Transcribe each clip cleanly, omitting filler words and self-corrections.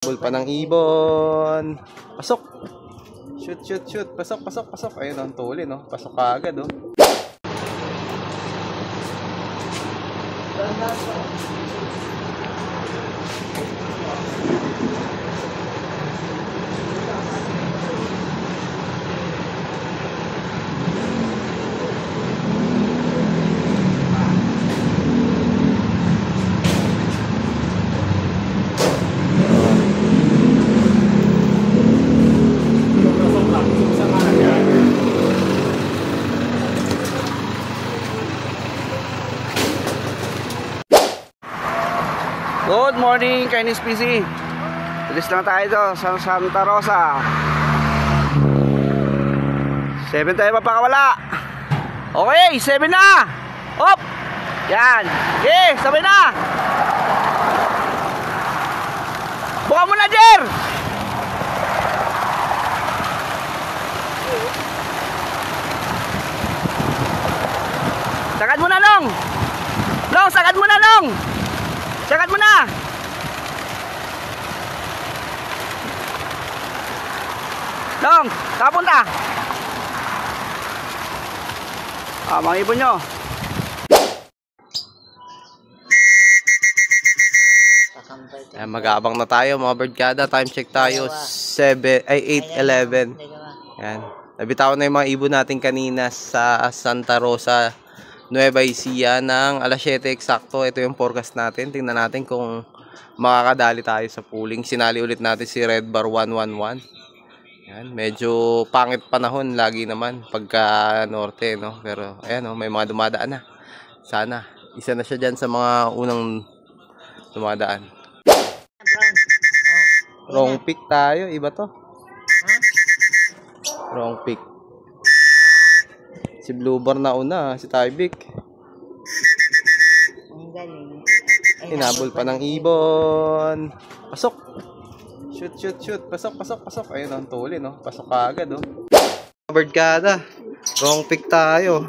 Ball pa ng ibon. Pasok. Shoot, shoot, shoot. Pasok, pasok, pasok. Ayun, ang tuli, no? Pasok ka agad, oh. Good morning, Chinese PC. Bilis lang tayo ito sa Santa Rosa. 7 tayo mapakawala. Okay, 7 na. Hop. Yan. Okay, sabay na. Buka mo na, Jer. Sagad mo na, Long. Long, sagad mo na, Long. Sagad mo na! Long, kapunta! Mga ibon nyo. Mag-aabang na tayo mga birdkada. Time check tayo 8:11. Yan. Nabitaw na yung mga ibon natin kanina sa Santa Rosa, Nueva Ecija ng alas 7 eksakto. Ito yung forecast natin. Tingnan natin kung makakadali tayo sa pooling. Sinali ulit natin si Red Bar 111. Yan, medyo pangit panahon lagi naman pagka norte, no? Pero ayan, no, may mga dumadaan na. Sana isa na siya dyan sa mga unang dumadaan. Wrong pick tayo, iba to. Wrong pick. Si Blue Bar na una, si Tybik. Ang galing. Hinabol pa ng ibon. Pasok. Shoot, shoot, shoot. Pasok, pasok, pasok. Ayun, ang tuli, no? Pasok ka agad, oh. Birdkada. Wrong pick tayo.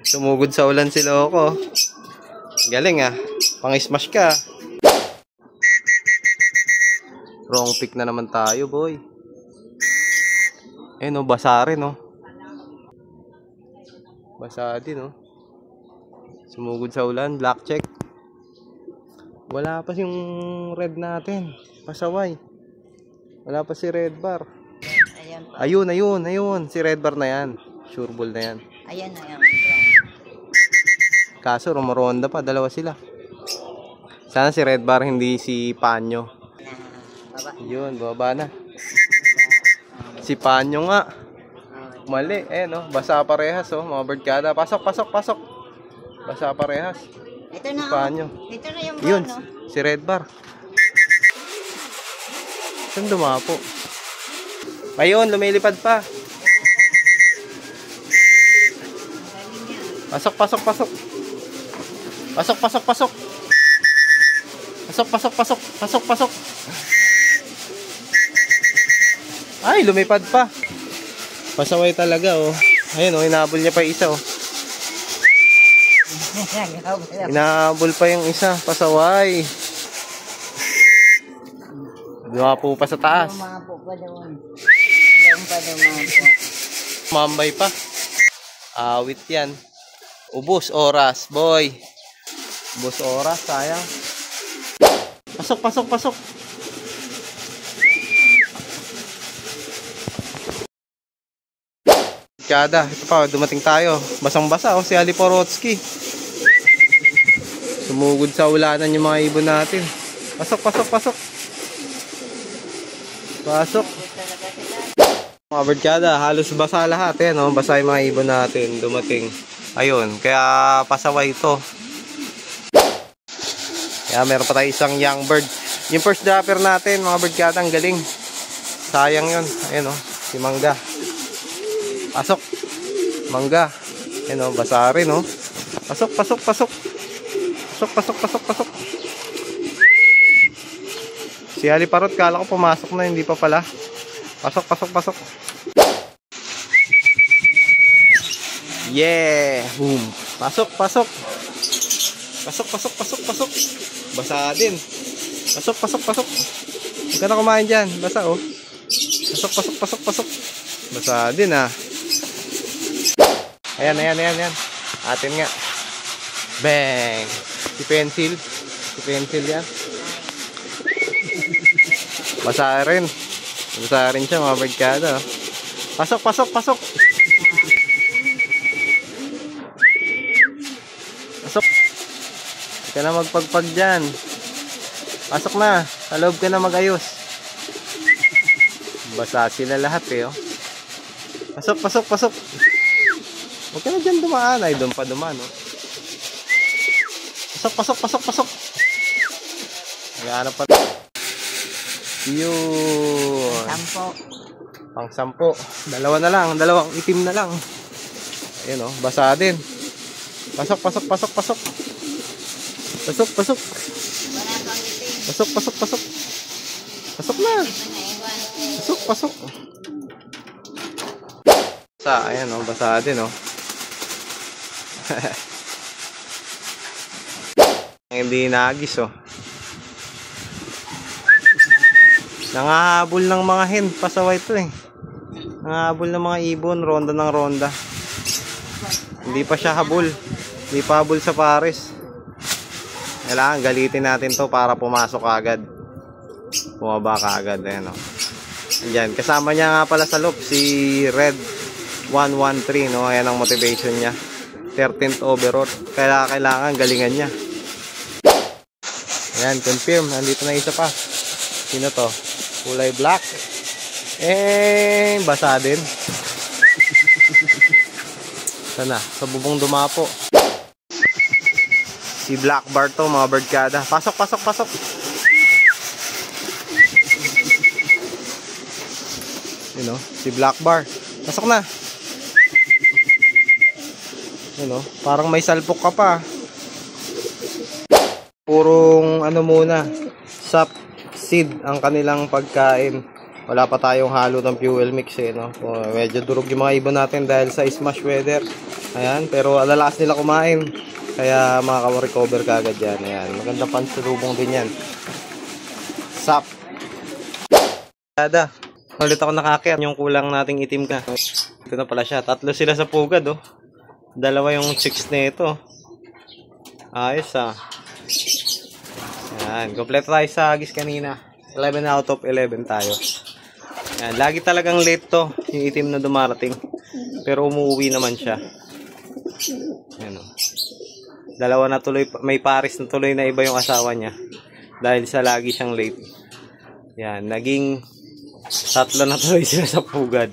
Sumugod sa ulan si Loco. Galing, ah. Pang-smash ka. Wrong pick na naman tayo, boy. Ayun, oh. Basa rin, oh. Basa din, no? Sumugod sa ulan, black check. Wala pa yung red natin. Pasaway. Wala pa si Red Bar. Ayan pa. Ayun, ayun, ayun. Si Red Bar na yan. Sure ball na yan. Ayan na yan. Kaso, rumoronda pa. Dalawa sila. Sana si Red Bar, hindi si Panyo. Baba. Yun, baba na. Si Panyo nga. Mali, no? Basa parehas, oh. Mga birdkada. Pasok, pasok, pasok. Basa parehas. Ito na. Panyo. Ito na yung Yun, brown, no? si Red Bar. Saan dumapo? Ayun, lumilipad pa. Pasok, pasok, pasok. Pasok, pasok, pasok. Pasok, pasok, pasok. Pasok, pasok. Ay, lumipad pa. Pasaway talaga, oh. Ayun, oh, hinabol niya pa yung isa, oh. Hinabol pa yung isa, pasaway. Dumapo pa sa taas. Dumapo pa doon. Doon pa dumapo. Mambay pa. Awit yan. Ubos oras, boy. Ubos oras, sayang. Pasok, pasok, pasok. Kada, ito pa, dumating tayo. Basang-basa, oh, si Ali Porotsky. Sumugod sa ulanan yung mga ibon natin. Pasok, pasok, pasok. Pasok. Mga birdkada, halos basa lahat, eh, no? Basa yung mga ibon natin, dumating. Ayun, kaya pasaway ito. Kaya meron pa tayo isang young bird. Yung first dropper natin, mga birdkada, ang galing. Sayang yun. Ayun, oh, si Mangga. Pasok. Mangga. Ayun, oh, basa rin, oh. Pasok, pasok, pasok. Pasok, pasok, pasok, pasok. Si Ali Parot, kala ko pumasok na, hindi pa pala. Pasok, pasok, pasok. Yeah! Boom! Pasok, pasok! Pasok, pasok, pasok, pasok! Basa din! Pasok, pasok, pasok! Huwag ka na kumain dyan. Basa oh. Pasok, pasok, pasok, pasok. Basa din ah. Ayan, ayan, ayan, ayan. Atin nga. Bang! Si pencil. Si pencil yan. Basa rin. Basa rin siya mga barkada. Oh. Pasok, pasok, pasok. Pasok. Huwag ka na magpagpag dyan. Pasok na. Sa loob ka na magayos. Basa sila lahat eh oh. Pasok, pasok, pasok. Huwag ka na dyan dumaan. Ay, doon pa dumaan oh. Pasok, pasok, pasok, pasok. Naghahanap pa. Yun. Sampo. Pang 10. Dalawa na lang. Dalawang itim na lang. Ayun oh. Basa din. Pasok, pasok, pasok, pasok. Pasok, pasok. Wala pang itim. Pasok, pasok, pasok. Pasok na. Pasok, pasok. Basa, ayan oh. Basa din oh. Hindi nagis oh. Nangahabol ng mga hen. Pasaway ito eh. Nangahabol ng mga ibon. Ronda ng ronda. Hindi pa siya habol. Hindi pa habol sa pares. Kailangan galitin natin to para pumasok agad. Bumaba ka agad. Ayan, oh. Ayan. Kasama niya nga pala sa loob si Red 113. No? Ayan ang motivation niya. 13th overall. Kailangan galingan niya. Ayan. Confirm. Nandito na isa pa. Sino to? Kulay black. Eh, basa din. Sana, sa bubong dumapo. Si Black Bar to, mga birdkada. Pasok, pasok, pasok. You know, si Black Bar. Pasok na. You know, parang may salpok ka pa. Purong ano muna, sap seed ang kanilang pagkain. Wala pa tayong halo ng fuel mix eh, no? Medyo durog yung mga ibon natin dahil sa smash weather. Ayan, pero alalakas nila kumain. Kaya makaka-recover ka agad yan. Ayan, maganda pansulubong din yan. Sap. Kada. Ulit ako nakakyat. Yung kulang nating itim ka. Ito na pala siya. 3 sila sa pugad, oh. 2 yung chicks na ito. Ayos, ah. Ayan, kompleto tayo sa agis kanina. 11 out of 11 tayo. Ayan, lagi talagang late to, yung itim na dumarating. Pero umuwi naman siya. Ayan, oh. 2 na tuloy, may pares na tuloy na iba yung asawa niya. Dahil sa lagi siyang late. Ayan, naging 3 na tuloy sila sa pugad.